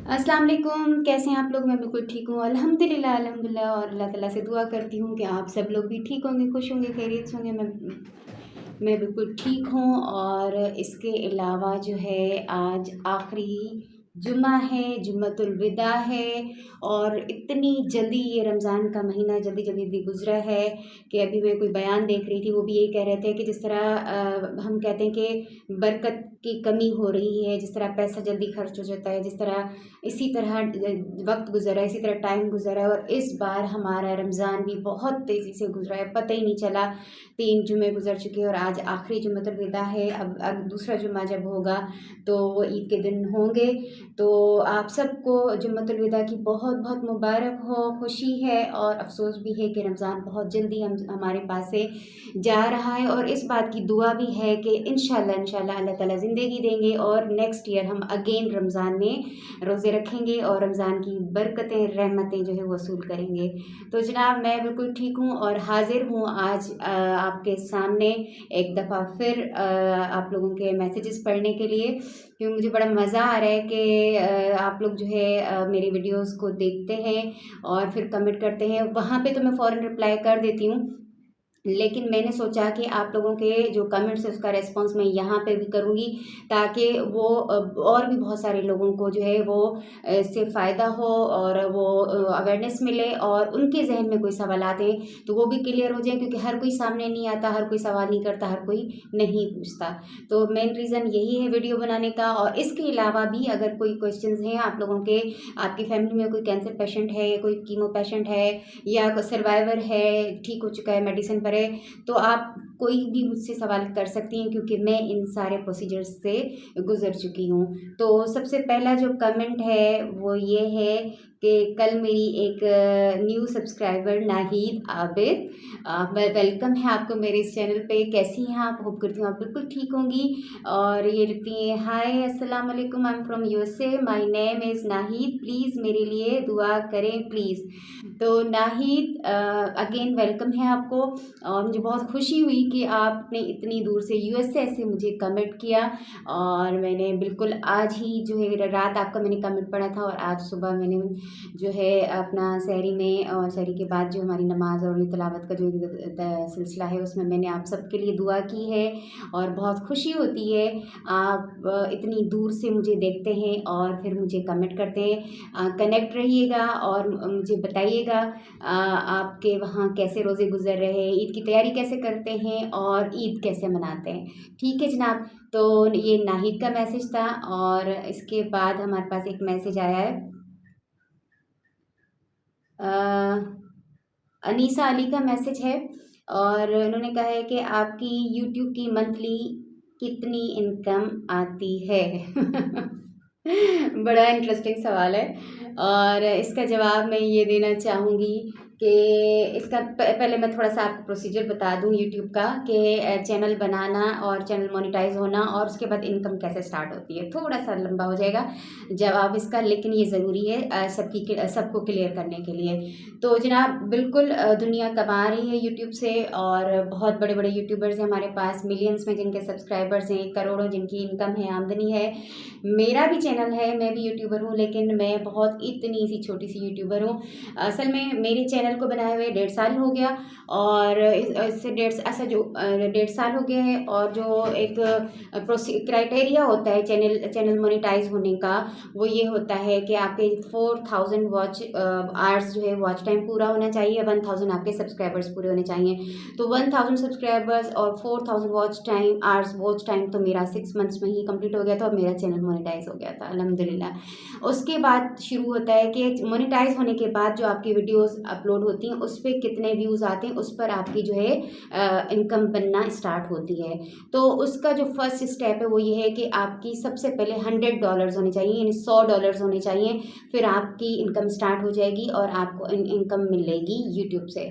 अस्सलाम वालेकुम, कैसे हैं आप लोग? मैं बिल्कुल ठीक हूँ अल्हम्दुलिल्लाह अल्हम्दुलिल्लाह और अल्लाह ताला से दुआ करती हूँ कि आप सब लोग भी ठीक होंगे, खुश होंगे, खैरियत से होंगे। मैं बिल्कुल ठीक हूँ और इसके अलावा जो है आज आखिरी जुम्मा है, जुम्मतुल विदा है और इतनी जल्दी ये रमज़ान का महीना जल्दी-जल्दी गुज़रा है कि अभी मैं कोई बयान देख रही थी, वो भी यही कह रहे थे कि जिस तरह हम कहते हैं कि बरकत की कमी हो रही है, जिस तरह पैसा जल्दी खर्च हो जाता है, जिस तरह इसी तरह वक्त गुजरा है, इसी तरह टाइम गुजरा है और इस बार हमारा रमज़ान भी बहुत तेज़ी से गुजरा है, पता ही नहीं चला। 3 जुमे गुजर चुके हैं और आज आखिरी जुम्मतुल विदा है। अब दूसरा जुम्मा जब होगा तो वो ईद के दिन होंगे। तो आप सबको जुम्मतुल विदा की बहुत बहुत मुबारक हो। खुशी है और अफसोस भी है कि रमज़ान बहुत जल्दी हमारे पास से जा रहा है और इस बात की दुआ भी है कि इंशाल्लाह इंशाल्लाह अल्लाह ताला ज़िंदगी देंगे और नेक्स्ट ईयर हम अगेन रमज़ान में रोज़े रखेंगे और रमज़ान की बरकतें रहमतें जो है वसूल करेंगे। तो जनाब मैं बिल्कुल ठीक हूँ और हाज़िर हूँ आज आपके सामने एक दफ़ा फिर आप लोगों के मैसेजेस पढ़ने के लिए, क्योंकि मुझे बड़ा मज़ा आ रहा है कि आप लोग जो है मेरी वीडियोस को देखते हैं और फिर कमेंट करते हैं। वहाँ पे तो मैं फ़ौरन रिप्लाई कर देती हूँ, लेकिन मैंने सोचा कि आप लोगों के जो कमेंट्स है उसका रिस्पॉन्स मैं यहाँ पे भी करूँगी ताकि वो और भी बहुत सारे लोगों को जो है वो इससे फ़ायदा हो और वो अवेयरनेस मिले और उनके जहन में कोई सवालात हैं तो वो भी क्लियर हो जाए, क्योंकि हर कोई सामने नहीं आता, हर कोई सवाल नहीं करता, हर कोई नहीं पूछता। तो मेन रीज़न यही है वीडियो बनाने का। और इसके अलावा भी अगर कोई क्वेश्चंस हैं आप लोगों के, आपकी फैमिली में कोई कैंसर पेशेंट है, कोई कीमो पेशेंट है या कोई सर्वाइवर है, ठीक हो चुका है, मेडिसिन पर है, तो आप कोई भी मुझसे सवाल कर सकती हैं क्योंकि मैं इन सारे प्रोसीजर्स से गुजर चुकी हूँ। तो सबसे पहला जो कमेंट है वो ये है कि कल मेरी एक new subscriber Nahid Abid, welcome है आपको मेरे इस चैनल पे। कैसी हैं आप? होप करती हूँ आप बिल्कुल ठीक होंगी। और ये लिखती हैं, हाय अस्सलाम वालेकुम, I am from USA, my name is Nahid, please मेरे लिए दुआ करें प्लीज़। तो नाहिद अगेन वेलकम है आपको और मुझे बहुत खुशी हुई कि आपने इतनी दूर से यूएसए से मुझे कमेंट किया और मैंने बिल्कुल आज ही जो है रात आपका मैंने कमेंट पढ़ा था और आज सुबह मैंने जो है अपना सहरी में और सहरी के बाद जो हमारी नमाज और तिलावत का जो सिलसिला है उसमें मैंने आप सबके लिए दुआ की है और बहुत खुशी होती है। आप इतनी दूर से मुझे देखते हैं और फिर मुझे कमेंट करते हैं। कनेक्ट रहिएगा और मुझे बताइएगा आपके वहाँ कैसे रोज़े गुजर रहे हैं, ईद की तैयारी कैसे करते हैं और ईद कैसे मनाते हैं। ठीक है जनाब, तो ये नाहिद का मैसेज था और इसके बाद हमारे पास एक मैसेज आया है अनीसा अली का मैसेज है और उन्होंने कहा है कि आपकी यूट्यूब की मंथली कितनी इनकम आती है? बड़ा इंटरेस्टिंग सवाल है और इसका जवाब मैं ये देना चाहूँगी कि इसका पहले मैं थोड़ा सा आपको प्रोसीजर बता दूँ यूट्यूब का कि चैनल बनाना और चैनल मोनेटाइज होना और उसके बाद इनकम कैसे स्टार्ट होती है। थोड़ा सा लंबा हो जाएगा जवाब इसका, लेकिन ये ज़रूरी है सबको क्लियर करने के लिए। तो जनाब बिल्कुल दुनिया कमा रही है यूट्यूब से और बहुत बड़े बड़े यूट्यूबर्स हैं हमारे पास, मिलियंस में जिनके सब्सक्राइबर्स हैं, करोड़ों जिनकी इनकम है, आमदनी है। मेरा भी चैनल है, मैं भी यूट्यूबर हूँ, लेकिन मैं बहुत इतनी सी छोटी सी यूट्यूबर हूँ। असल में मेरे चैनल को बनाए हुए 1.5 साल हो गया और इससे 1.5 साल हो गया है और जो एक क्राइटेरिया होता है चैनल मोनेटाइज होने का, वो ये होता है कि आपके 4000 वॉच आवर्स जो है वॉच टाइम पूरा होना चाहिए, 1000 आपके सब्सक्राइबर्स पूरे होने चाहिए। तो 1000 सब्सक्राइबर्स और 4000 वॉच टाइम तो मेरा 6 मंथ्स में ही कंप्लीट हो गया था और मेरा चैनल मोनेटाइज हो गया था अल्हम्दुलिल्लाह। उसके बाद शुरू होता है कि मोनेटाइज होने के बाद जो आपकी वीडियोस अपलोड होती हैं उस पर कितने व्यूज़ आते हैं, उस पर आपकी जो है इनकम बनना स्टार्ट होती है। तो उसका जो फर्स्ट स्टेप है वो ये है कि आपकी सबसे पहले $100 होने चाहिए, यानी $100 होने चाहिए, फिर आपकी इनकम स्टार्ट हो जाएगी और आपको इनकम मिलेगी यूट्यूब से।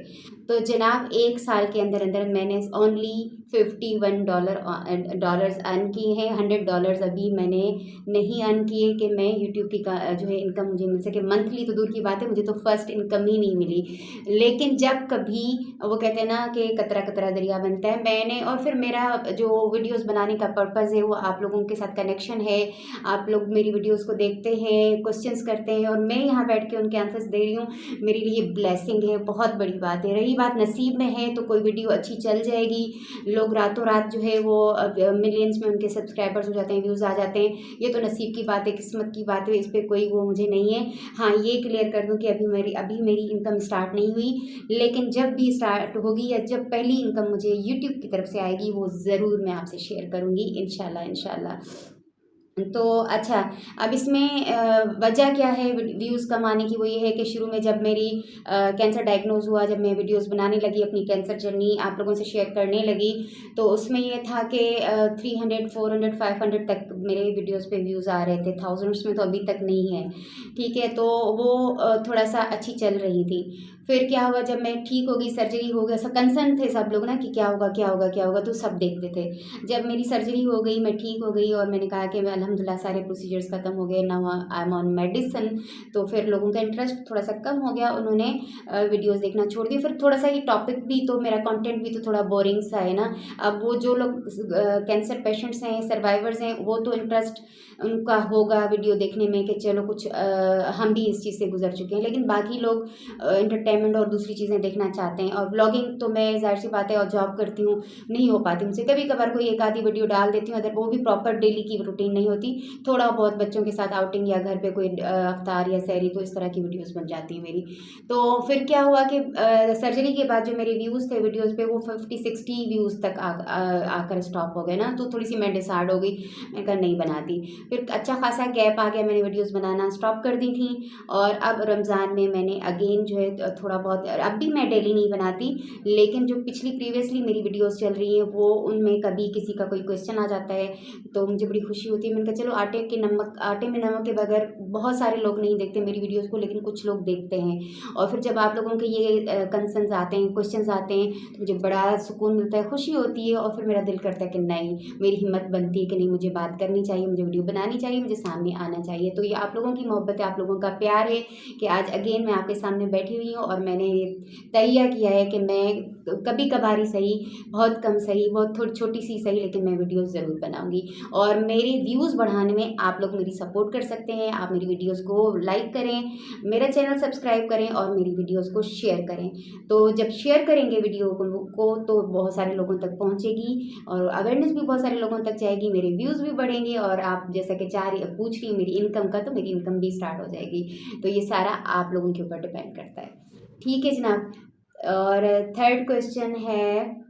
तो जनाब 1 साल के अंदर अंदर मैंने ओनली $51 अर्न किए हैं। $100 अभी मैंने नहीं अर्न किए कि मैं यूट्यूब की जो है इनकम मुझे मिल सके। मंथली तो दूर की बात है, मुझे तो फर्स्ट इनकम ही नहीं मिली। लेकिन जब कभी वो कहते हैं ना कि कतरा कतरा दरिया बनता है, मैंने और फिर मेरा जो वीडियोस बनाने का पर्पज़ है वो आप लोगों के साथ कनेक्शन है। आप लोग मेरी वीडियोस को देखते हैं, क्वेश्चंस करते हैं और मैं यहाँ बैठ के उनके आंसर्स दे रही हूँ, मेरे लिए ब्लेसिंग है, बहुत बड़ी बात है। रही बात नसीब में है तो कोई वीडियो अच्छी चल जाएगी, लोग रातों रात जो है वो मिलियंस में उनके सब्सक्राइबर्स हो जाते हैं, व्यूज़ आ जाते हैं। ये तो नसीब की बात है, किस्मत की बात है, इस पर कोई वो मुझे नहीं है। हाँ, ये क्लियर कर दूँ कि अभी मेरी इनकम स्टार्ट नहीं हुई, लेकिन जब भी स्टार्ट होगी या जब पहली इनकम मुझे यूट्यूब की तरफ से आएगी वो ज़रूर मैं आपसे शेयर करूँगी, इंशाल्लाह इंशाल्लाह। तो अच्छा, अब इसमें वजह क्या है व्यूज़ कम आने की? वो ये है कि शुरू में जब मेरी कैंसर डायग्नोज़ हुआ, जब मैं वीडियोस बनाने लगी, अपनी कैंसर जर्नी आप लोगों से शेयर करने लगी, तो उसमें ये था कि 300, 400, 500 तक मेरे वीडियोस पे व्यूज़ आ रहे थे, थाउजेंड्स में तो अभी तक नहीं है, ठीक है। तो वो थोड़ा-सा अच्छी चल रही थी। फिर क्या हुआ, जब मैं ठीक हो गई, सर्जरी हो गया, सब कंसर्न थे सब लोग ना कि क्या होगा क्या होगा क्या होगा, तो सब देखते थे। जब मेरी सर्जरी हो गई, मैं ठीक हो गई और मैंने कहा कि अल्हम्दुलिल्लाह सारे प्रोसीजर्स ख़त्म हो गए, now I am on medicine, तो फिर लोगों का इंटरेस्ट थोड़ा सा कम हो गया, उन्होंने वीडियोस देखना छोड़ दिया। फिर थोड़ा सा ये टॉपिक भी तो मेरा कंटेंट भी तो थोड़ा बोरिंग सा है ना। अब वो जो लोग कैंसर पेशेंट्स हैं, सर्वाइवर्स हैं, वो तो इंटरेस्ट उनका होगा वीडियो देखने में कि चलो कुछ हम भी इस चीज़ से गुजर चुके हैं, लेकिन बाकी लोग एंटरटेनमेंट और दूसरी चीज़ें देखना चाहते हैं। और ब्लॉगिंग तो मैं ज़ाहिर सी बात है और जॉब करती हूँ, नहीं हो पाती मुझसे। कभी कभार कोई एक आधी वीडियो डाल देती हूँ, अगर वो भी प्रॉपर डेली की रूटीन नहीं होती, थोड़ा बहुत बच्चों के साथ आउटिंग या घर पे कोई अफ्तार या सहरी, तो इस तरह की वीडियोस बन जाती हैं मेरी। तो फिर क्या हुआ कि सर्जरी के बाद जो मेरे व्यूज़ थे वीडियोज़ पे वो 50-60 व्यूज़ तक आकर स्टॉप हो गए ना, तो थोड़ी सी मैं डिसाइड हो गई, मैं कहा नहीं बनाती। फिर अच्छा खासा गैप आ गया, मैंने वीडियोज़ बनाना स्टॉप कर दी थी। और अब रमज़ान में मैंने अगेन जो है थोड़ा बहुत, अब भी मैं डेली नहीं बनाती, लेकिन जो पिछली प्रीवियसली मेरी वीडियोस चल रही हैं वो उनमें कभी किसी का कोई क्वेश्चन आ जाता है तो मुझे बड़ी खुशी होती है। मैंने कहा चलो आटे में नमक के बगैर, बहुत सारे लोग नहीं देखते मेरी वीडियोस को, लेकिन कुछ लोग देखते हैं। और फिर जब आप लोगों के ये कंसर्न्स आते हैं, क्वेश्चंस आते हैं, तो मुझे बड़ा सुकून मिलता है, खुशी होती है। और फिर मेरा दिल करता है कि नहीं, मेरी हिम्मत बनती है कि नहीं, मुझे बात करनी चाहिए, मुझे वीडियो बनानी चाहिए, मुझे सामने आना चाहिए। तो ये आप लोगों की मोहब्बत है, आप लोगों का प्यार है कि आज अगेन मैं आपके सामने बैठी हुई हूँ और मैंने ये तय किया है कि मैं कभी कभार ही सही, बहुत कम सही, बहुत थोड़ी छोटी सी सही, लेकिन मैं वीडियोस ज़रूर बनाऊंगी। और मेरे व्यूज़ बढ़ाने में आप लोग मेरी सपोर्ट कर सकते हैं। आप मेरी वीडियोस को लाइक करें, मेरा चैनल सब्सक्राइब करें और मेरी वीडियोस को शेयर करें। तो जब शेयर करेंगे वीडियो को तो बहुत सारे लोगों तक पहुँचेगी और अवेयरनेस भी बहुत सारे लोगों तक जाएगी, मेरे व्यूज़ भी बढ़ेंगे। और आप जैसा कि पूछ रही मेरी इनकम का, तो मेरी इनकम भी स्टार्ट हो जाएगी। तो ये सारा आप लोगों के ऊपर डिपेंड करता है, ठीक है जनाब। और थर्ड क्वेश्चन है,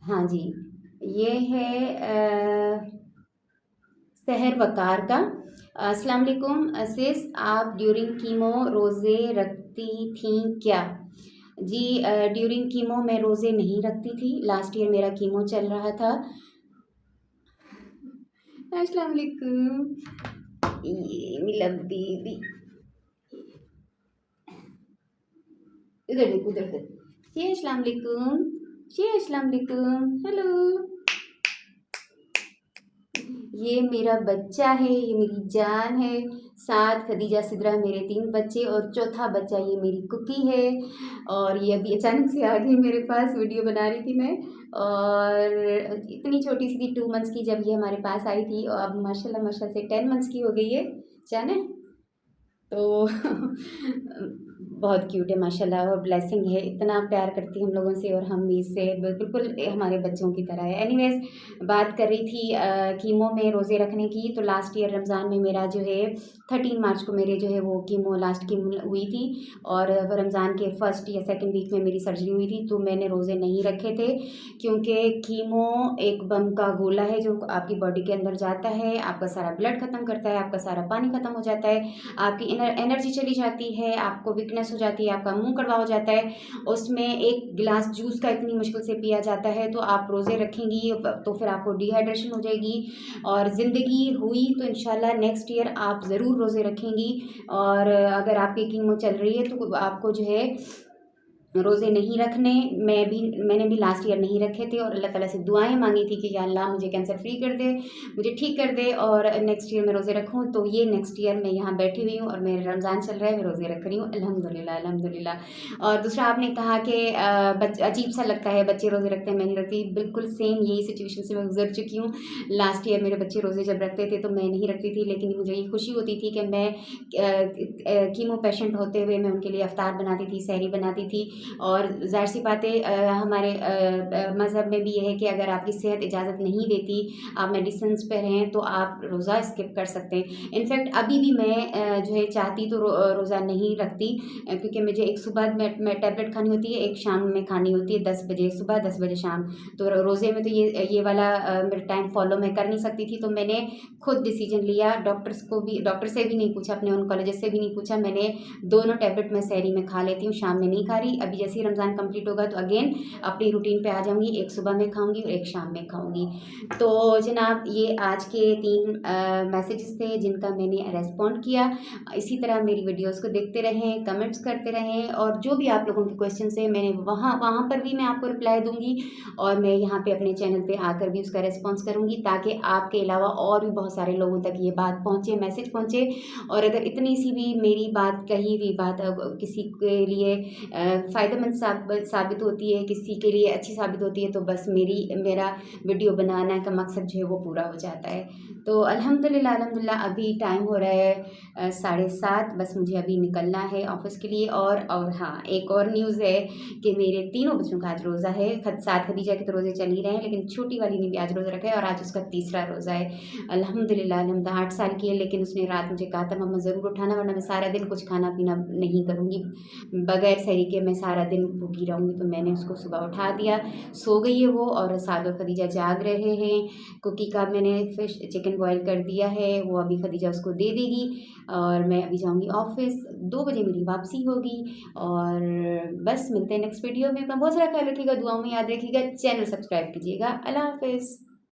हाँ जी, ये है सहर वकार का। अस्सलाम वालेकुम सिस, आप ड्यूरिंग कीमो रोज़े रखती थी क्या? जी, ड्यूरिंग कीमो मैं रोज़े नहीं रखती थी, लास्ट ईयर मेरा कीमो चल रहा था। अस्सलाम वालेकुम, ये मिलब दीदी, इधर देखो, उधर देखो, जी अस्सलाम वालेकुम, जी अस्सलाम वालेकुम, हेलो। ये मेरा बच्चा है, ये मेरी जान है। साथ खदीजा सिद्रा मेरे 3 बच्चे और चौथा बच्चा ये मेरी कुकी है। और ये अभी अचानक से आ गई मेरे पास, वीडियो बना रही थी मैं, और इतनी छोटी सी थी, 2 मंथ्स की जब ये हमारे पास आई थी, और अब माशाल्लाह माशाल्लाह से 10 मंथ्स की हो गई है, जाने तो बहुत क्यूट है माशाल्लाह, और ब्लेसिंग है, इतना प्यार करती है हम लोगों से और हम भी इससे बिल्कुल हमारे बच्चों की तरह है। एनीवेज, बात कर रही थी कीमो में रोज़े रखने की। तो लास्ट ईयर रमज़ान में मेरा जो है 13 मार्च को मेरे जो है वो कीमो, लास्ट कीमो हुई थी, और रमज़ान के फर्स्ट या सेकेंड वीक में मेरी सर्जरी हुई थी। तो मैंने रोज़े नहीं रखे थे, क्योंकि कीमो एक बम का गोला है जो आपकी बॉडी के अंदर जाता है, आपका सारा ब्लड ख़त्म करता है, आपका सारा पानी ख़त्म हो जाता है, आपकी एनर्जी चली जाती है, आपको वीकनेस हो जाती है, आपका मुँह कड़वा हो जाता है, उसमें 1 गिलास जूस का इतनी मुश्किल से पिया जाता है, तो आप रोज़े रखेंगी तो फिर आपको डिहाइड्रेशन हो जाएगी। और ज़िंदगी हुई तो इंशाल्लाह नेक्स्ट ईयर आप ज़रूर रोज़े रखेंगी। और अगर आपकी कीमो चल रही है तो आपको जो है रोज़े नहीं रखने। मैंने भी लास्ट ईयर नहीं रखे थे और अल्लाह ताला से दुआएं मांगी थी कि या अल्लाह मुझे कैंसर फ्री कर दे, मुझे ठीक कर दे और नेक्स्ट ईयर मैं रोज़े रखूं। तो ये नेक्स्ट ईयर मैं यहाँ बैठी हुई हूँ और मेरे रमज़ान चल रहा है, मैं रोज़े रख रही हूँ, अल्हम्दुलिल्लाह अल्हम्दुलिल्लाह। और दूसरा आपने कहा कि अजीब सा लगता है, बच्चे रोज़े रखते हैं मैं नहीं रखती। बिल्कुल सेम यही सिचुएशन से मैं गुजर चुकी हूँ। लास्ट ईयर मेरे बच्चे रोज़े जब रखते थे तो मैं नहीं रखती थी, लेकिन मुझे ये खुशी होती थी कि मैं कीमो पेशेंट होते हुए मैं उनके लिए अफ्तार बनाती थी, सहरी बनाती थी। और ज़ाहिर सी बात है हमारे मज़हब में भी ये है कि अगर आपकी सेहत इजाज़त नहीं देती, आप मेडिसिन्स पे हैं, तो आप रोज़ा स्किप कर सकते हैं। इनफैक्ट अभी भी मैं जो है चाहती तो रोज़ा नहीं रखती, क्योंकि मुझे एक सुबह में टैबलेट खानी होती है, एक शाम में खानी होती है, 10 बजे सुबह 10 बजे शाम। तो रोज़े में तो ये वाला मेरा टाइम फ़ॉलो मैं कर नहीं सकती थी, तो मैंने खुद डिसीजन लिया, डॉक्टर से भी नहीं पूछा, अपने ऑन्कोलॉजिस्ट से भी नहीं पूछा, मैंने दोनों टैबलेट मैं सहरी में खा लेती हूँ, शाम में नहीं खा रही। अभी जैसे ही रमज़ान कंप्लीट होगा तो अगेन अपनी रूटीन पे आ जाऊँगी, एक सुबह में खाऊँगी और एक शाम में खाऊँगी। तो जनाब ये आज के 3 मैसेजेस थे जिनका मैंने रेस्पॉन्ड किया। इसी तरह मेरी वीडियोस को देखते रहें, कमेंट्स करते रहें और जो भी आप लोगों के क्वेश्चंस हैं मैंने वहाँ पर भी मैं आपको रिप्लाई दूँगी और मैं यहाँ पे अपने चैनल पे आकर भी उसका रिस्पॉन्स करूँगी, ताकि आपके अलावा और भी बहुत सारे लोगों तक ये बात पहुँचे, मैसेज पहुँचे। और अगर इतनी सी भी मेरी बात, कही हुई बात किसी के लिए फ़ायदेमंद साबित होती है, किसी के लिए अच्छी साबित होती है, तो बस मेरा वीडियो बनाने का मकसद जो है वो पूरा हो जाता है। तो अल्हम्दुलिल्लाह अल्हम्दुलिल्लाह अभी टाइम हो रहा है 7:30, बस मुझे अभी निकलना है ऑफ़िस के लिए। और हाँ, एक और न्यूज़ है कि मेरे तीनों बच्चों का आज रोज़ा है। साथ खदीजा के तो रोज़े चल ही रहे हैं, लेकिन छोटी वाली ने भी आज रोज़ा रखा है और आज उसका तीसरा रोज़ा है। अल्हम्दुलिल्लाह अल्हम्दुलिल्लाह 8 साल की है, लेकिन उसने रात मुझे कहा था मम्मा ज़रूर उठाना, वरना मैं सारा दिन कुछ खाना पीना नहीं करूँगी, बगैर सहरी के मैं सारा दिन भूखी रहूँगी। तो मैंने उसको सुबह उठा दिया, सो गई है वो, और साद और खदीजा जाग रहे हैं। कुकी का मैंने चिकन बॉयल कर दिया है, वो अभी खदीजा उसको दे देगी और मैं अभी जाऊँगी ऑफ़िस। 2 बजे मेरी वापसी होगी और बस मिलते हैं नेक्स्ट वीडियो में। अपना बहुत सारा ख्याल रखिएगा, दुआओं में याद रखिएगा, चैनल सब्सक्राइब कीजिएगा। अल्लाह हाफ़िज़।